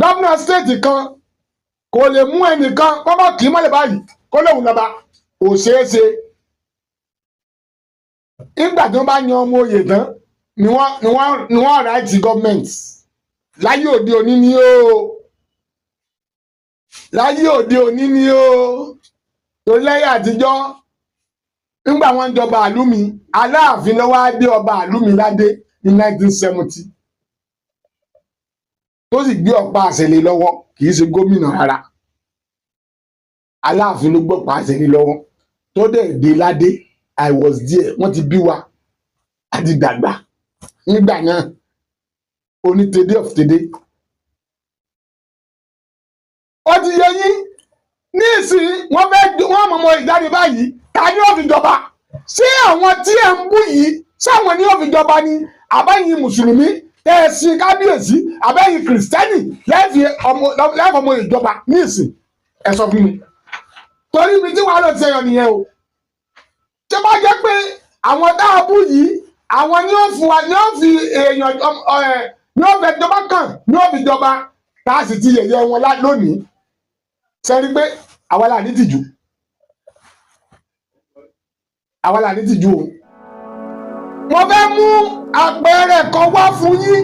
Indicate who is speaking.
Speaker 1: gómìnà stéètì kan kò lè mú ẹnìkan kọ́kọ́ kì í mọ́lẹ̀ báyìí kó lóun lọ́ba kò ṣeé ṣe. nígbà tí wọ́n bá yan ọmọ oyè tán ni wọ́n ráìtì gọ́ọ̀mẹ̀ntì láyé òde òní ni ó láyé òde òní ni ó torí lẹ́yìn àtijọ́ nígbà wọ́n ń jọba àlùmí Aláàfin ló wá dé ọba àlùmí ládé ní 1970 tó sì gbé ọ̀pá àṣẹ lé lọ́wọ́ kì í ṣe gómìnà rárá. Aláàfin ló gbọ́pá àṣẹ lé lọ́wọ́ tó dẹ̀ dé ládé. I was there. Wọ́n ti bí wa àti dàgbà nígbà náà oní tèdè of tèdè. Ó ti yẹ yín ní ìsìn wọ́n mọ̀mọ́ ìjáde báyìí ta ni ó fi jọba? Ṣé àwọn tí ẹ̀ ń bú yìí sáwọn ni ó fi jọba ni àbẹ́yìn mùsùlùmí ẹ̀sìn kábíyèsí àbẹ́yìn kìrìsìtẹ́nì lẹ́fọ̀mọ́ ìjọba ní ìsìn ẹ sọ fún mi. Torí ibi tí wàá lọ ti ẹyọ nìyẹn o. Tó bá jẹ́ pé àwọn dáàbò yìí àwọn ni ó fún wa ni ó fi èèyàn ni ó fẹ́ jọba kàn ni ó fi jọba tá a sì ti yẹ̀yẹ́ wọn lónìí. Sẹ́ni pé àwa là ní tìjú. Àwa là ní tìjú o. Mo fẹ́ mú àpẹẹrẹ kan wá fún yín